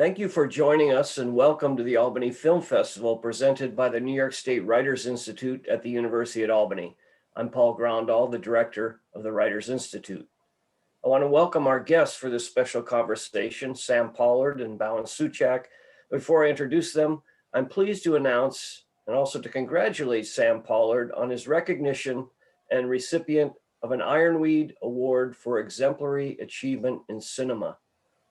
Thank you for joining us and welcome to the Albany Film Festival presented by the New York State Writers Institute at the University at Albany. I'm Paul Groundall, the director of the Writers Institute. I want to welcome our guests for this special conversation, Sam Pollard and Bhawin Suchak. Before I introduce them, I'm pleased to announce and also to congratulate Sam Pollard on his recognition and recipient of an Ironweed Award for Exemplary Achievement in Cinema.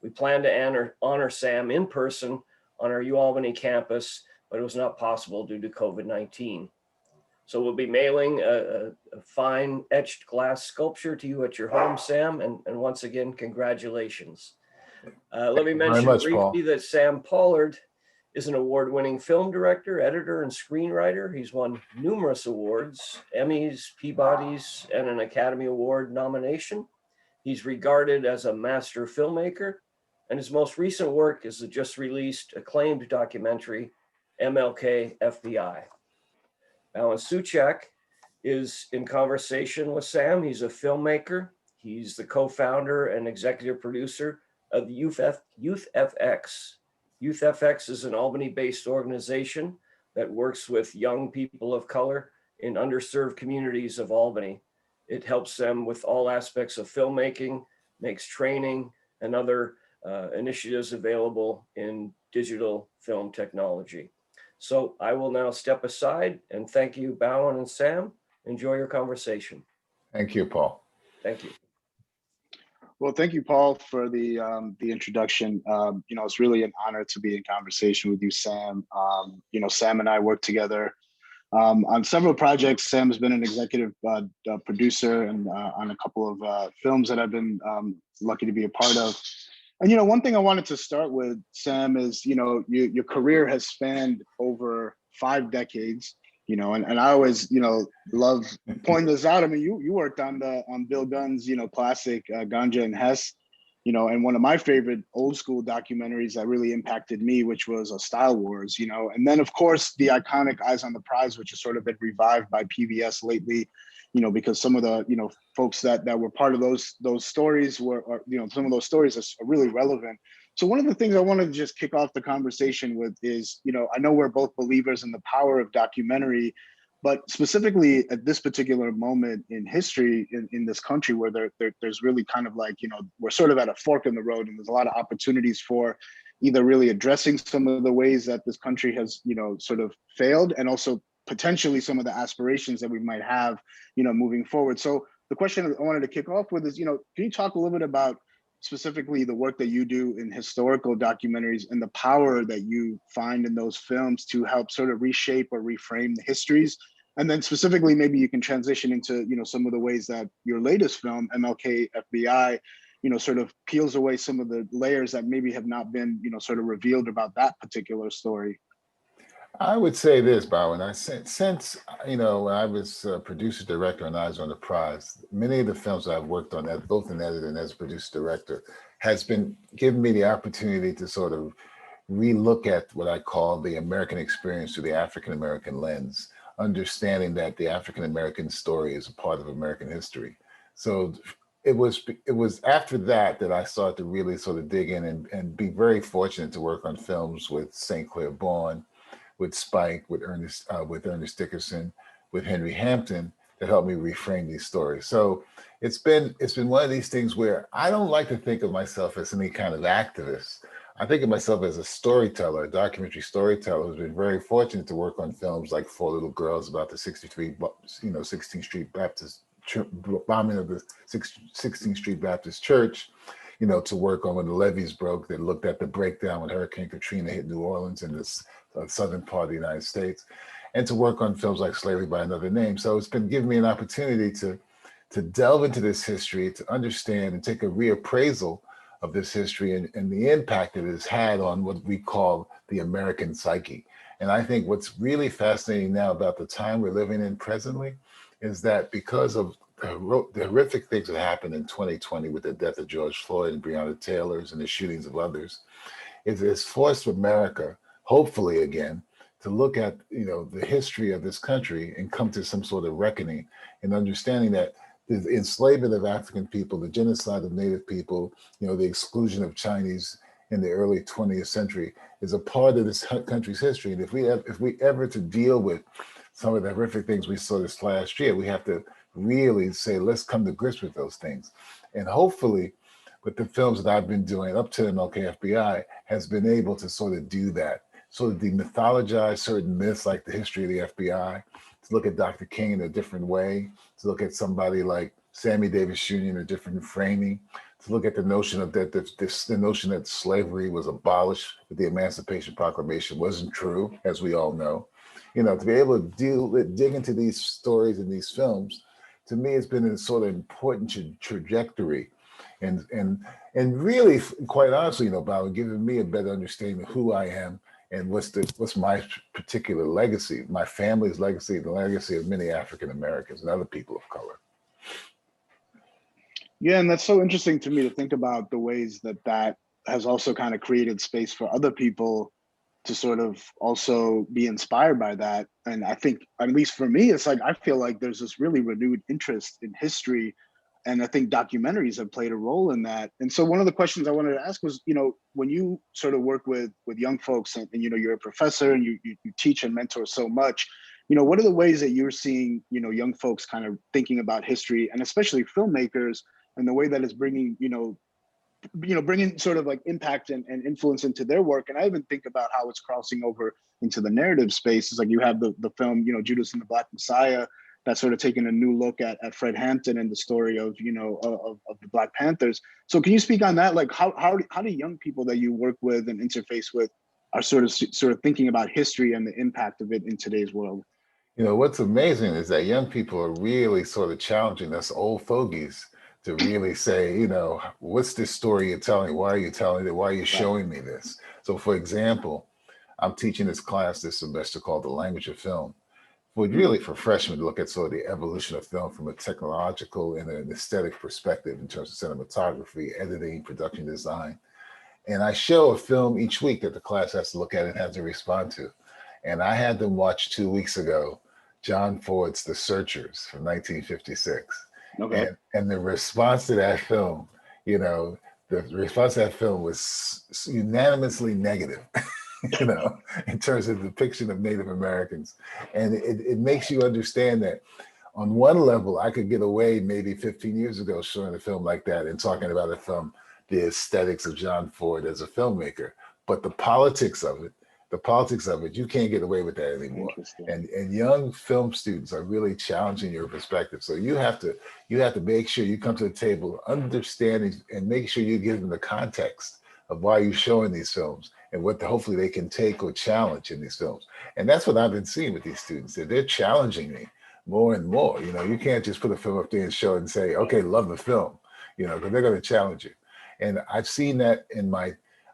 We plan to honor Sam in person on our UAlbany campus, but it was not possible due to COVID-19. So we'll be mailing a fine etched glass sculpture to you at your home, Sam, and once again, congratulations. Let me mention briefly that Sam Pollard is an award-winning film director, editor, and screenwriter. He's won numerous awards, Emmys, Peabodys, and an Academy Award nomination. He's regarded as a master filmmaker, and his most recent work is the just released acclaimed documentary, MLK FBI. Bhawin Suchak is in conversation with Sam. He's a filmmaker. He's the co-founder and executive producer of YouthFX. YouthFX is an Albany-based organization that works with young people of color in underserved communities of Albany. It helps them with all aspects of filmmaking, makes training and other initiatives available in digital film technology. So I will now step aside and thank you, Bhawin and Sam. Enjoy your conversation. Thank you, Paul. Thank you. Well, thank you, Paul, for the introduction. It's really an honor to be in conversation with you, Sam. Sam and I work together on several projects. Sam has been an executive producer and on a couple of films that I've been lucky to be a part of. And, one thing I wanted to start with, Sam, is, your career has spanned over 5 decades, and I always, love pointing this out. I mean, you worked on Bill Gunn's, classic Ganja and Hess, and one of my favorite old school documentaries that really impacted me, which was Style Wars, and then of course the iconic Eyes on the Prize, which has sort of been revived by PBS lately, because some of the, folks that were part of those stories were, some of those stories are really relevant. So one of the things I wanted to just kick off the conversation with is, I know we're both believers in the power of documentary, but specifically at this particular moment in history in this country where there's really kind of like, we're sort of at a fork in the road, and there's a lot of opportunities for either really addressing some of the ways that this country has, sort of failed, and also potentially some of the aspirations that we might have, moving forward. So the question I wanted to kick off with is, can you talk a little bit about specifically the work that you do in historical documentaries and the power that you find in those films to help sort of reshape or reframe the histories? And then specifically, maybe you can transition into, some of the ways that your latest film, MLK FBI, sort of peels away some of the layers that maybe have not been, sort of revealed about that particular story. I would say this, Bhawin. Since when I was producer director on Eyes on the Prize, many of the films that I've worked on, both in editing and as a producer director, has been giving me the opportunity to sort of relook at what I call the American experience through the African American lens, understanding that the African American story is a part of American history. So it was after that I started to really sort of dig in and be very fortunate to work on films with St. Clair Bourne, with Spike, with Ernest Dickerson, with Henry Hampton, that helped me reframe these stories. So it's been one of these things where I don't like to think of myself as any kind of activist. I think of myself as a storyteller, a documentary storyteller who's been very fortunate to work on films like Four Little Girls about the 16th Street Baptist bombing of the 16th Street Baptist Church, to work on when the levees broke, that looked at the breakdown when Hurricane Katrina hit New Orleans and the southern part of the United States, and to work on films like Slavery by Another Name. So it's been giving me an opportunity to delve into this history, to understand and take a reappraisal of this history and the impact it has had on what we call the American psyche. And I think what's really fascinating now about the time we're living in presently is that because of the horrific things that happened in 2020 with the death of George Floyd and Breonna Taylor's and the shootings of others, it has forced America, hopefully again, to look at the history of this country and come to some sort of reckoning and understanding that the enslavement of African people, the genocide of Native people, the exclusion of Chinese in the early 20th century is a part of this country's history. And if we ever to deal with some of the horrific things we saw this last year, we have to really say, let's come to grips with those things. And hopefully, with the films that I've been doing up to MLK FBI has been able to sort of do that, sort of demythologize certain myths like the history of the FBI, to look at Dr. King in a different way, to look at somebody like Sammy Davis Jr. in a different framing, to look at the notion of that the notion that slavery was abolished with the Emancipation Proclamation wasn't true, as we all know. You know, to be able to dig into these stories and these films, to me, it's been a sort of important trajectory, and really, quite honestly, you know, Bhawin, giving me a better understanding of who I am and what's my particular legacy, my family's legacy, the legacy of many African Americans and other people of color. Yeah, and that's so interesting to me to think about the ways that has also kind of created space for other people to sort of also be inspired by that. And I think, at least for me, it's like, I feel like there's this really renewed interest in history. And I think documentaries have played a role in that. And so one of the questions I wanted to ask was, you know, when you sort of work with young folks and you know, you're a professor and you teach and mentor so much, you know, what are the ways that you're seeing, you know, young folks kind of thinking about history and especially filmmakers and the way that it's bringing, bringing sort of like impact and influence into their work. And I even think about how it's crossing over into the narrative space. It's like you have the film, you know, Judas and the Black Messiah, that's sort of taking a new look at Fred Hampton and the story of, you know, of the Black Panthers. So can you speak on that? Like how do young people that you work with and interface with are sort of thinking about history and the impact of it in today's world? You know, what's amazing is that young people are really sort of challenging us old fogies to really say, you know, what's this story you're telling? Why are you telling it? Why are you showing me this? So for example, I'm teaching this class this semester called The Language of Film. Really for freshmen to look at sort of the evolution of film from a technological and an aesthetic perspective in terms of cinematography, editing, production design. And I show a film each week that the class has to look at and has to respond to. And I had them watch 2 weeks ago, John Ford's The Searchers from 1956. Okay. And the response to that film, you know, the response to that film was unanimously negative, you know, in terms of the depiction of Native Americans. And it makes you understand that on one level, I could get away maybe 15 years ago showing a film like that and talking about a film, the aesthetics of John Ford as a filmmaker, but the politics of it, you can't get away with that anymore. And young film students are really challenging your perspective. So you have to make sure you come to the table understanding and make sure you give them the context of why you're showing these films and what hopefully they can take or challenge in these films. And that's what I've been seeing with these students. They're challenging me more and more. You know, you can't just put a film up there and show it and say, okay, love the film, you know, because they're going to challenge you. And I've seen that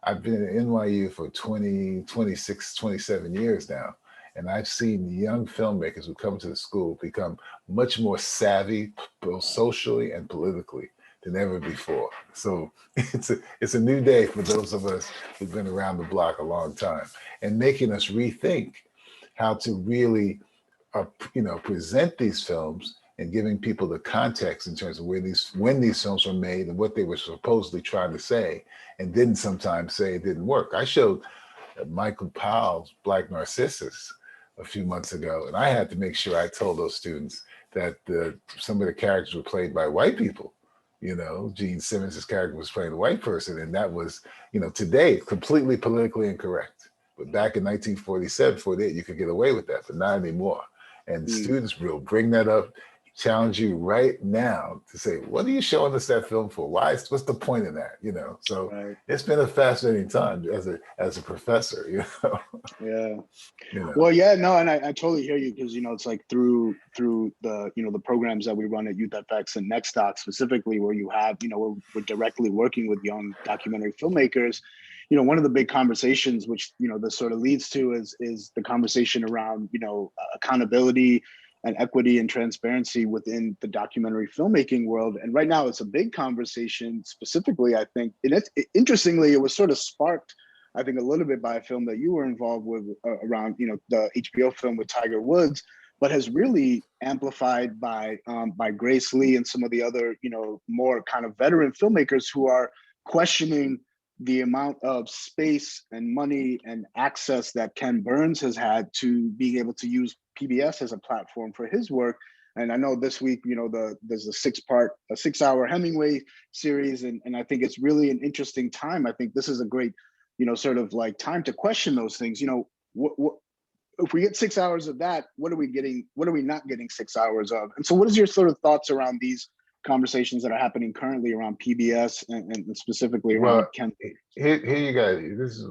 I've been at NYU for 26, 27 years now. And I've seen young filmmakers who come to the school become much more savvy, both socially and politically, than ever before. So it's a new day for those of us who've been around the block a long time, and making us rethink how to really, present these films and giving people the context in terms of when these films were made and what they were supposedly trying to say, and didn't sometimes say it didn't work. I showed Michael Powell's Black Narcissus a few months ago, and I had to make sure I told those students that some of the characters were played by white people. You know, Gene Simmons' character was playing a white person, and that was, today completely politically incorrect. But back in 1947, 48, you could get away with that, but not anymore. And students will bring that up, challenge you right now to say, what are you showing us that film for? What's the point in that? So right. It's been a fascinating time as a professor, Yeah. Well, yeah, no, and I totally hear you, because, it's like through the, the programs that we run at Youth FX and Next Doc specifically, where you have, we're directly working with young documentary filmmakers. One of the big conversations, which, this sort of leads to is the conversation around, accountability and equity and transparency within the documentary filmmaking world. And right now it's a big conversation specifically, I think. And interestingly, it was sort of sparked, I think, a little bit by a film that you were involved with around, the HBO film with Tiger Woods, but has really amplified by Grace Lee and some of the other, more kind of veteran filmmakers who are questioning the amount of space and money and access that Ken Burns has had to being able to use PBS as a platform for his work. And I know this week, there's a 6-hour Hemingway series, and I think it's really an interesting time. I think this is a great, sort of like time to question those things. What if we get 6 hours of that, what are we getting? What are we not getting 6 hours of? And so, what is your sort of thoughts around these conversations that are happening currently around PBS and specifically around Ken? Here you go. This is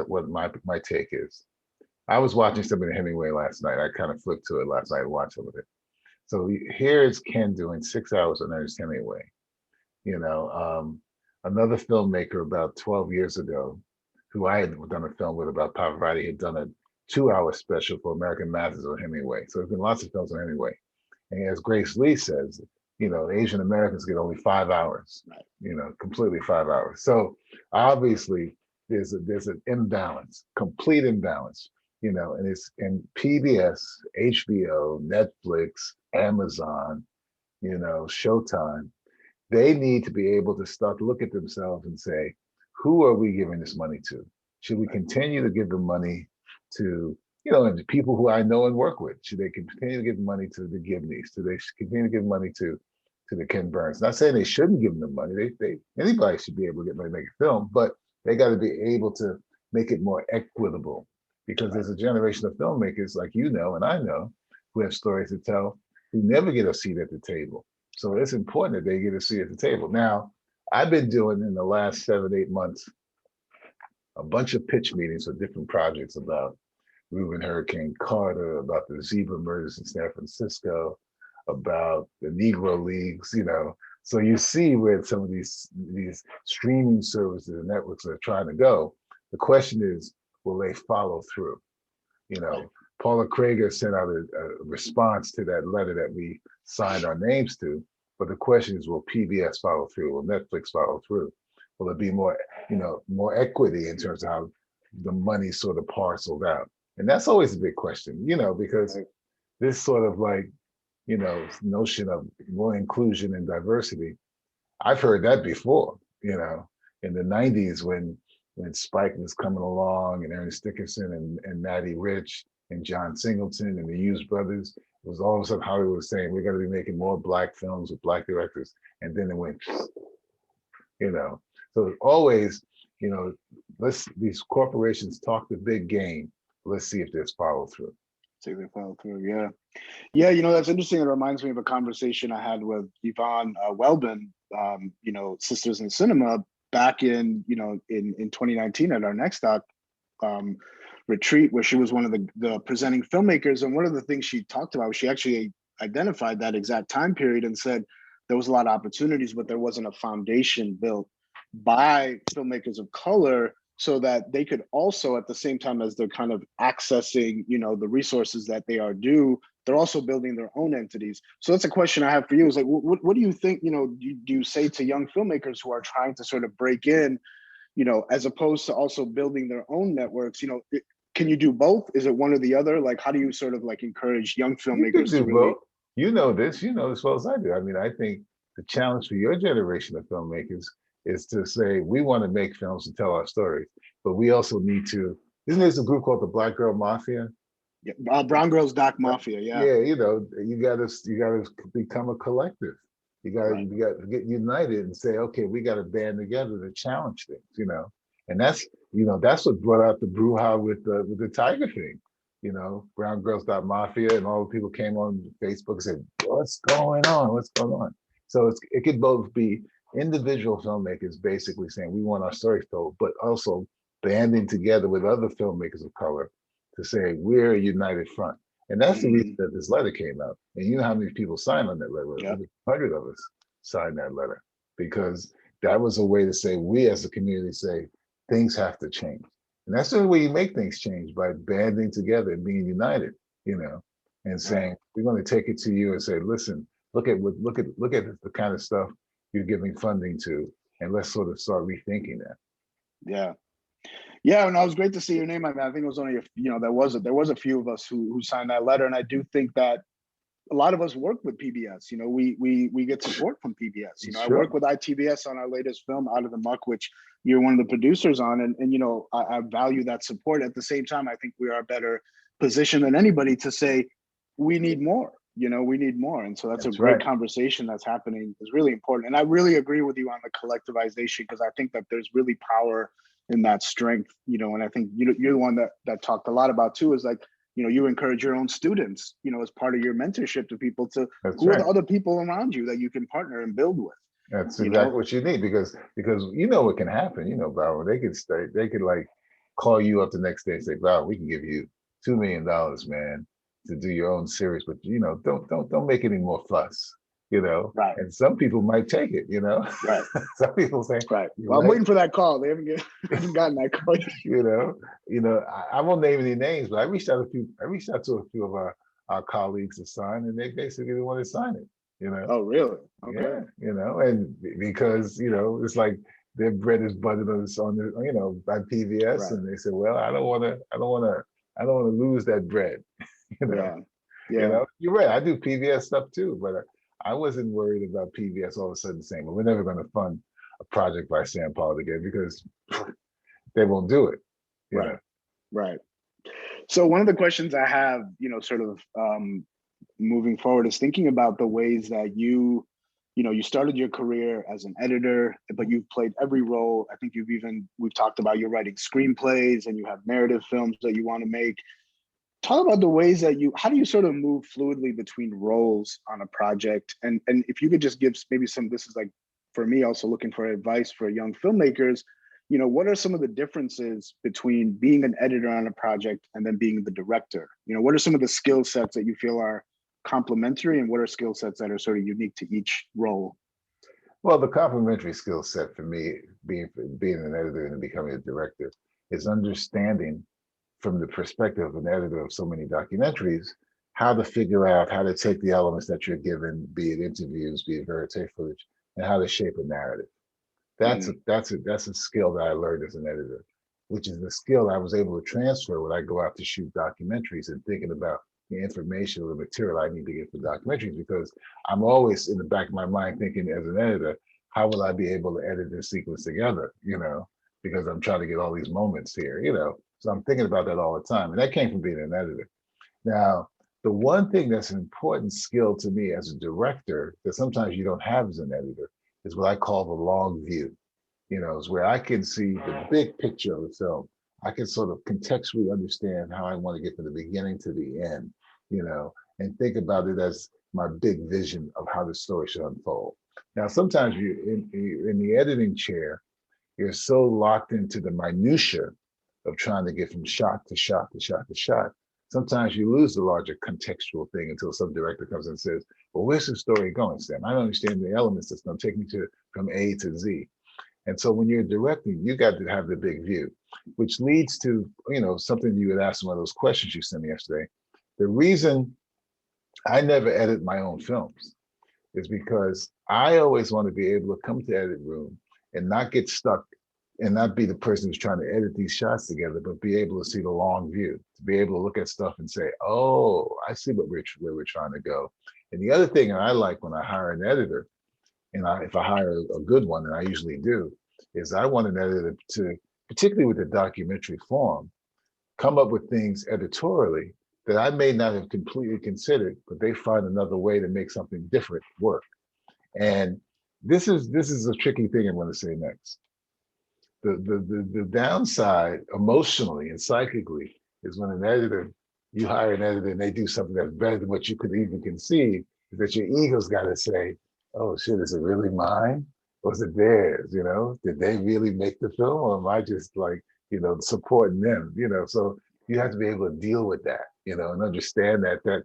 what my take is. I was watching something Hemingway last night. I kind of flipped to it last night and watched some of it. So here is Ken doing 6 hours on Ernest Hemingway. Another filmmaker about 12 years ago, who I had done a film with about Pavarotti, had done a 2-hour special for American Masters on Hemingway. So there's been lots of films on Hemingway. And as Grace Lee says, Asian Americans get only 5 hours, completely 5 hours. So obviously there's an imbalance, complete imbalance, and it's in PBS, HBO, Netflix, Amazon, Showtime. They need to be able to start to look at themselves and say, who are we giving this money to? Should we continue to give the money to, and the people who I know and work with? Should they continue to give money to the Gibneys? Should they continue to give money to the Ken Burns? Not saying they shouldn't give them the money. Anybody should be able to get money to make a film, but they got to be able to make it more equitable, because there's a generation of filmmakers like and I know, who have stories to tell, who never get a seat at the table. So it's important that they get a seat at the table. Now, I've been doing in the last 7-8 months a bunch of pitch meetings for different projects about Reuben Hurricane Carter, about the zebra murders in San Francisco, about the Negro Leagues, So you see where some of these streaming services and networks are trying to go. The question is, will they follow through? Paula Crager sent out a response to that letter that we signed our names to. But the question is, will PBS follow through? Will Netflix follow through? Will it be more equity in terms of how the money sort of parceled out? And that's always a big question, because this sort of notion of more inclusion and diversity, I've heard that before, in the 90s when Spike was coming along, and Ernest Dickerson and Matty Rich and John Singleton and the Hughes brothers. It was all of a sudden Hollywood was saying, we're going to be making more Black films with Black directors. And then it went, So always, these corporations talk the big game. Let's see if there's follow through. See if they follow through, yeah. Yeah, that's interesting. It reminds me of a conversation I had with Yvonne Welbin, Sisters in Cinema, back in 2019 at our Next Doc retreat, where she was one of the presenting filmmakers. And one of the things she talked about, she actually identified that exact time period and said there was a lot of opportunities, but there wasn't a foundation built by filmmakers of color so that they could also, at the same time as they're kind of accessing, the resources that they are due, they're also building their own entities. So that's a question I have for you, is like, what do you think, do you say to young filmmakers who are trying to sort of break in, as opposed to also building their own networks? Can you do both? Is it one or the other? Like, how do you sort of like encourage young filmmakers to really? Both. You know this as well as I do. I mean, I think the challenge for your generation of filmmakers is to say, we want to make films to tell our stories, but we also need to, isn't there a group called the Black Girl Mafia? Yeah, Brown Girls Doc Mafia, yeah. Yeah, you gotta become a collective. You gotta get united and say, okay, we gotta band together to challenge things, And that's what brought out the brouhaha with the Tiger thing. Brown Girls Doc Mafia, and all the people came on Facebook and said, what's going on? What's going on? So it could both be individual filmmakers basically saying we want our stories told, but also banding together with other filmmakers of color to say we're a united front. And that's the reason that this letter came out. And you know how many people signed on that letter? Yep. 100 of us signed that letter, because that was a way to say, we as a community say, things have to change. And that's the way you make things change, by banding together and being united, and saying, we're going to take it to you and say, listen, look at the kind of stuff you're giving funding to, and let's sort of start rethinking that. Yeah, and it was great to see your name. I mean, I think it was only there was a few of us who signed that letter, and I do think that a lot of us work with PBS. You know, we get support from PBS. You know, I Sure. work with ITVS on our latest film, Outta The Muck, which you're one of the producers on, and you know, I value that support. At the same time, I think we are better positioned than anybody to say we need more. You know, we need more, and so that's a That's great right. conversation that's happening. Is really important, and I really agree with you on the collectivization, because I think that there's really power in that strength. You know, and I think you're the one that talked a lot about too. Is like, you know, you encourage your own students, you know, as part of your mentorship to people to That's who are right. the other people around you that you can partner and build with. That's You exactly know, what you need, because you know what can happen. You know, Bauer, they could like call you up the next day and say, Bauer, we can give you $2 million, man, to do your own series, but you know, don't make any more fuss, you know. right, And some people might take it, you know. right, Some people say, right. you're Well, I'm right, waiting for that call. They haven't gotten that call yet. you know, I won't name any names, but I reached out to a few of our colleagues to sign, and they basically didn't want to sign it, you know. Oh, really? Yeah, Okay. you know, and because you know, it's like their bread is buttered on the, you know, by PVS, Right. and they said, well, I don't want to lose that bread, you know. Yeah. Yeah. You're right. I do PVS stuff too, but I wasn't worried about PVS all of a sudden saying, well, we're never going to fund a project by Sam Pollard again, because they won't do it, you Right. know. Right. So one of the questions I have, you know, sort of moving forward, is thinking about the ways that you know, you started your career as an editor, but you've played every role. I think we've talked about you're writing screenplays and you have narrative films that you want to make. Talk about the ways that how do you sort of move fluidly between roles on a project? And if you could just give maybe this is like, for me, also looking for advice for young filmmakers, you know, what are some of the differences between being an editor on a project and then being the director? You know, what are some of the skill sets that you feel are complementary, and what are skill sets that are sort of unique to each role? Well, the complementary skill set for me, being an editor and becoming a director, is understanding from the perspective of an editor of so many documentaries, how to figure out how to take the elements that you're given, be it interviews, be it verite footage, and how to shape a narrative. Mm, That's a skill that I learned as an editor, which is the skill I was able to transfer when I go out to shoot documentaries and thinking about the information or the material I need to get for documentaries, because I'm always in the back of my mind thinking as an editor, how will I be able to edit this sequence together, you know, because I'm trying to get all these moments here, you know. So I'm thinking about that all the time. And that came from being an editor. Now, the one thing that's an important skill to me as a director that sometimes you don't have as an editor is what I call the long view. You know, is where I can see the big picture of the film. I can sort of contextually understand how I want to get from the beginning to the end, you know, and think about it as my big vision of how the story should unfold. Now, sometimes in the editing chair, you're so locked into the minutia of trying to get from shot to shot to shot to shot. Sometimes you lose the larger contextual thing until some director comes and says, well, where's the story going, Sam? I don't understand the elements that's going to take me from A to Z. And so when you're directing, you got to have the big view, which leads to, you know, something you had asked, one of those questions you sent me yesterday. The reason I never edit my own films is because I always want to be able to come to the edit room and not get stuck and not be the person who's trying to edit these shots together, but be able to see the long view, to be able to look at stuff and say, oh, I see where we're trying to go. And the other thing I like when I hire an editor, and if I hire a good one, and I usually do, is I want an editor to, particularly with the documentary form, come up with things editorially that I may not have completely considered, but they find another way to make something different work. And this is a tricky thing I'm going to say next. The downside emotionally and psychically is when you hire an editor and they do something that's better than what you could even conceive, is that your ego's got to say, oh shit, is it really mine? Or is it theirs? You know, did they really make the film, or am I just like, you know, supporting them? You know, so you have to be able to deal with that, you know, and understand that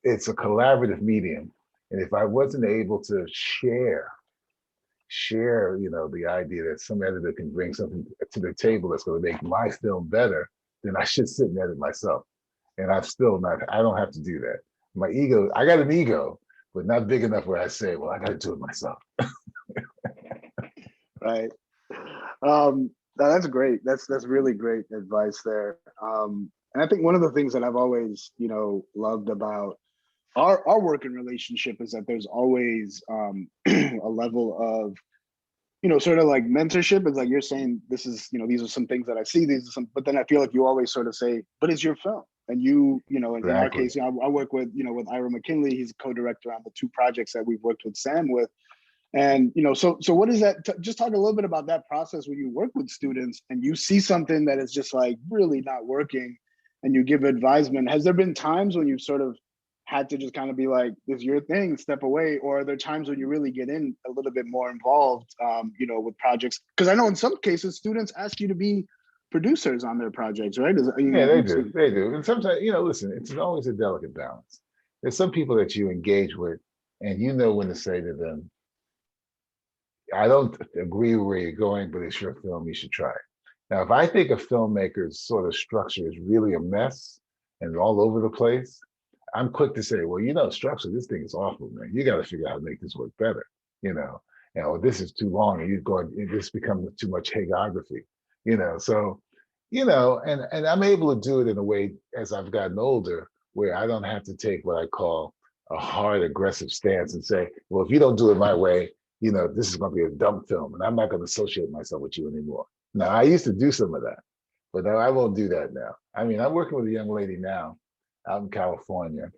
it's a collaborative medium. And if I wasn't able to share, you know, the idea that some editor can bring something to the table that's going to make my film better, then I should sit and edit myself. And I don't have to do that. My ego, I got an ego, but not big enough where I say, well, I got to do it myself. right. That's great. That's really great advice there. And I think one of the things that I've always, you know, loved about our working relationship is that there's always a level of, sort of like mentorship. It's like you're saying, this is, these are some things that I see, these are some, but then I feel like you always sort of say, but it's your film. And in our Exactly. case, I work with, with Ira McKinley. He's a co-director on the 2 projects that we've worked with Sam with. And, so what is that? Just talk a little bit about that process when you work with students and you see something that is just like really not working and you give advisement. Has there been times when you've sort of had to just kind of be like, this is your thing, step away? Or are there times when you really get in a little bit more involved, with projects? Because I know in some cases, students ask you to be producers on their projects, right? Yeah, they do. They do. And sometimes, listen, it's always a delicate balance. There's some people that you engage with and you know when to say to them, I don't agree where you're going, but it's your film, you should try it. Now, if I think a filmmaker's sort of structure is really a mess and all over the place, I'm quick to say, well, structure, this thing is awful, man. You got to figure out how to make this work better, this is too long and this becomes too much hagiography, so, and I'm able to do it in a way as I've gotten older, where I don't have to take what I call a hard, aggressive stance and say, well, if you don't do it my way, this is going to be a dumb film and I'm not going to associate myself with you anymore. Now, I used to do some of that, but now I won't do that now. I mean, I'm working with a young lady now out in California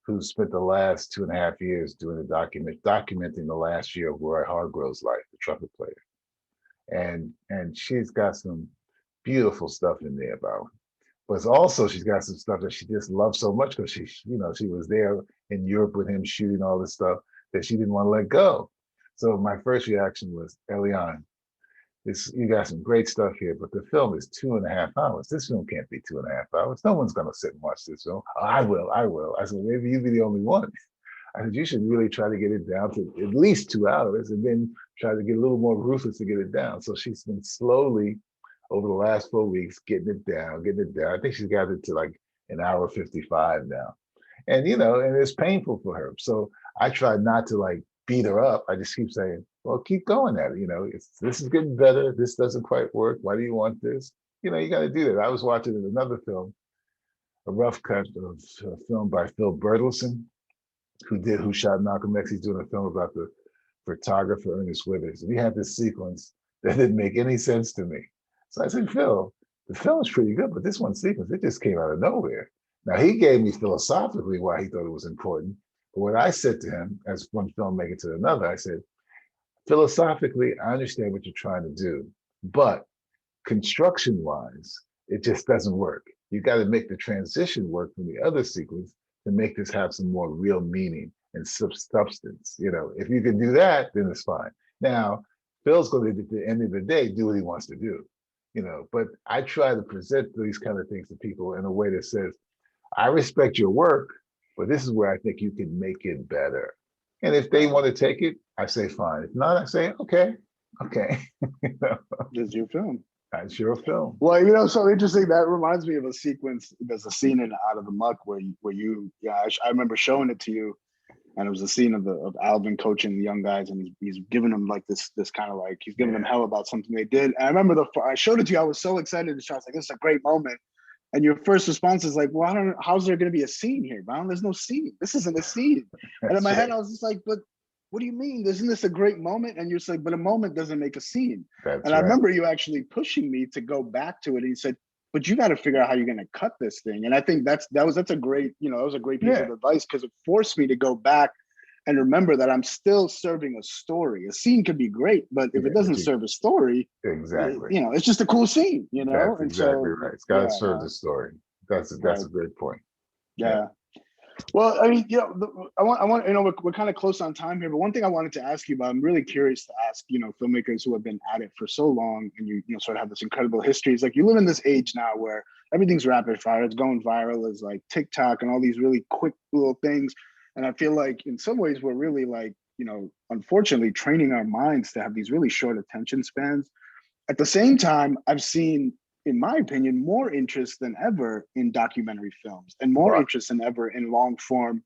who spent the last 2.5 years doing a documenting the last year of Roy Hargrove's life, the trumpet player. And she's got some beautiful stuff in there about, but also she's got some stuff that she just loves so much because she was there in Europe with him shooting all this stuff that she didn't want to let go. So my first reaction was, Eliane, you got some great stuff here, but the film is 2.5 hours. This film can't be 2.5 hours. No one's going to sit and watch this film. Oh, I will. I said, maybe you'll be the only one. I said, you should really try to get it down to at least 2 hours and then try to get a little more ruthless to get it down. So she's been slowly over the last 4 weeks, getting it down. I think she's got it to like 1:55 now. And, and it's painful for her. So I try not to like beat her up. I just keep saying, well, keep going at it. This is getting better. This doesn't quite work. Why do you want this? You got to do that. I was watching another film, a rough cut of a film by Phil Bertelsen, who shot Malcolm X. He's doing a film about the photographer Ernest Withers. And he had this sequence that didn't make any sense to me. So I said, Phil, the film is pretty good, but this one sequence, it just came out of nowhere. Now, he gave me philosophically why he thought it was important. But what I said to him, as one filmmaker to another, I said, philosophically, I understand what you're trying to do, but construction-wise, it just doesn't work. You got to make the transition work from the other sequence to make this have some more real meaning and substance. If you can do that, then it's fine. Now, Phil's going to, at the end of the day, do what he wants to do. But I try to present these kind of things to people in a way that says, I respect your work, but this is where I think you can make it better. And if they want to take it, I say, fine. If not, I say, okay. It's your film. It's your film. Well, so interesting. That reminds me of a sequence. There's a scene in Outta The Muck where I remember showing it to you, and it was a scene of Alvin coaching the young guys, and he's giving them like this kind of like he's giving them hell about something they did. And I remember I showed it to you. I was so excited to show. I was like, this is a great moment. And your first response is like, well, I don't know, how's there going to be a scene here, Brown? There's no scene. This isn't a scene. And in my head, I was just like, but what do you mean? Isn't this a great moment? And you're just like, but a moment doesn't make a scene. I remember you actually pushing me to go back to it. And you said, but you got to figure out how you're going to cut this thing. And I think that's a great, that was a great piece of advice, because it forced me to go back and remember that I'm still serving a story. A scene could be great, but if it doesn't serve a story, exactly, it's just a cool scene, That's and exactly so, right. It's got to serve the story. That's a great point. Yeah. Well, I mean, I want, we're kind of close on time here, but one thing I wanted to ask you about, I'm really curious to ask, filmmakers who have been at it for so long, and you sort of have this incredible history. It's like you live in this age now where everything's rapid fire. It's going viral. It's like TikTok and all these really quick little things. And I feel like in some ways we're really like, unfortunately training our minds to have these really short attention spans. At the same time, I've seen, in my opinion, more interest than ever in documentary films, and more interest than ever in long form,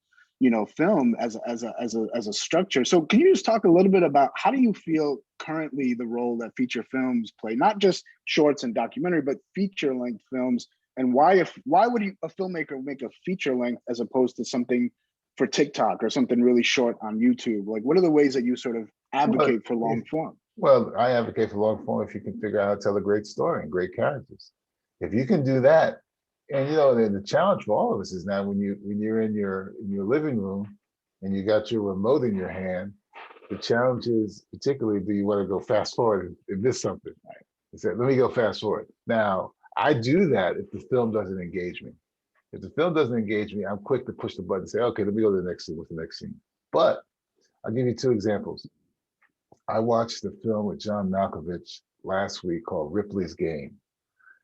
film as a structure. So can you just talk a little bit about how do you feel currently the role that feature films play, not just shorts and documentary, but feature length films, and why would a filmmaker make a feature length as opposed to something for TikTok or something really short on YouTube? Like, what are the ways that you sort of advocate for long form? Well, I advocate for long form if you can figure out how to tell a great story and great characters. If you can do that, and the challenge for all of us is now when you're in your living room and you got your remote in your hand, the challenge is particularly, do you want to go fast forward and miss something? I said, let me go fast forward. Now, I do that if the film doesn't engage me. If the film doesn't engage me, I'm quick to push the button and say, okay, let me go to the next scene. What's the next scene? But I'll give you two examples. I watched the film with John Malkovich last week called Ripley's Game,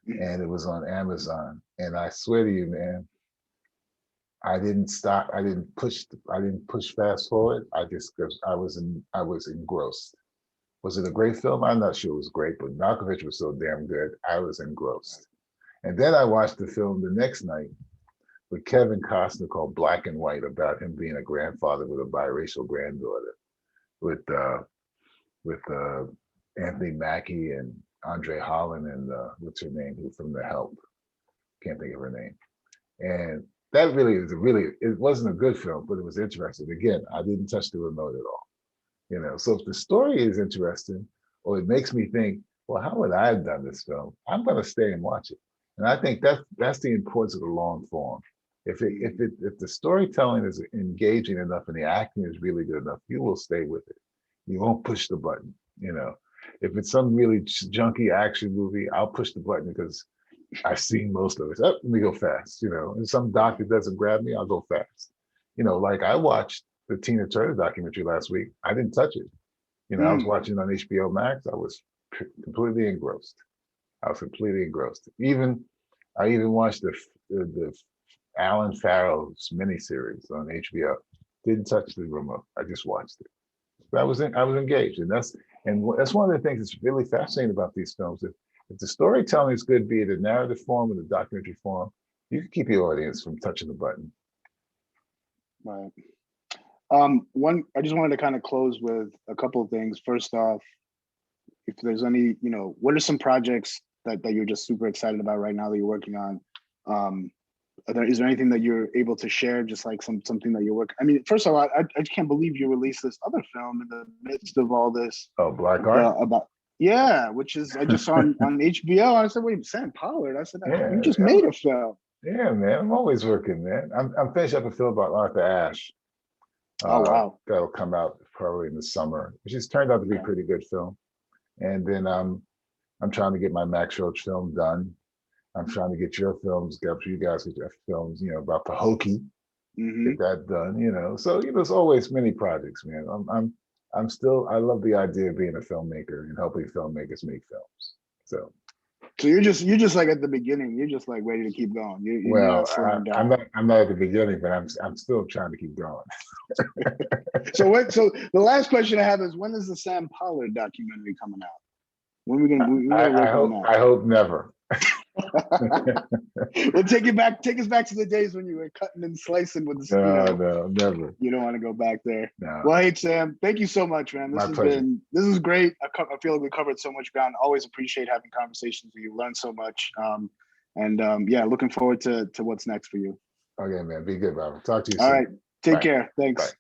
and it was on Amazon. And I swear to you, man, I didn't stop. I didn't push fast forward. I was engrossed. Was it a great film? I'm not sure it was great, but Malkovich was so damn good. I was engrossed. And then I watched the film the next night with Kevin Costner called Black and White, about him being a grandfather with a biracial granddaughter, with Anthony Mackie and Andre Holland and what's her name, who from The Help, can't think of her name. And that it wasn't a good film, but it was interesting. Again, I didn't touch the remote at all. So if the story is interesting, or it makes me think, well, how would I have done this film? I'm going to stay and watch it. And I think that's the importance of the long form. If the storytelling is engaging enough and the acting is really good enough, you will stay with it. You won't push the button. If it's some really junky action movie, I'll push the button because I've seen most of it. Oh, let me go fast. And some doc that doesn't grab me, I'll go fast. Like I watched the Tina Turner documentary last week. I didn't touch it. I was watching it on HBO Max. I was completely engrossed. I even watched the Alan Farrell's miniseries on HBO. Didn't touch the remote. I just watched it. But I was engaged, and that's one of the things that's really fascinating about these films. If the storytelling is good, be it a narrative form or the documentary form, you can keep your audience from touching the button. Right. I just wanted to kind of close with a couple of things. First off, if there's any, what are some projects that you're just super excited about right now that you're working on? Is there anything that you're able to share, just like something that you're working? I mean, first of all, I can't believe you released this other film in the midst of all this. Oh, Black Art? Which is, I just saw on HBO. I said, wait, Sam Pollard. I said, you just made a film. Yeah, man, I'm always working, man. I'm finishing up a film about Arthur Ashe. Oh, wow. That'll come out probably in the summer, which has turned out to be a pretty good film. And then I'm trying to get my Max Roach film done. I'm trying to get your films, you guys get your films, about Pahokee, get that done, So, there's always many projects, man. I love the idea of being a filmmaker and helping filmmakers make films. So you're just like at the beginning. You're just like ready to keep going. You're not slowing down. I'm not at the beginning, but I'm still trying to keep going. So the last question I have is, when is the Sam Pollard documentary coming out? When we gonna I hope never. Well, take us back to the days when you were cutting and slicing with the No, never. You don't want to go back there. No. Well, hey Sam, thank you so much, man. This is great. I feel like we covered so much ground. Always appreciate having conversations with you. Learn so much. Looking forward to what's next for you. Okay, man. Be good, Bob. Talk to you soon. All right. Take care. Thanks. Bye.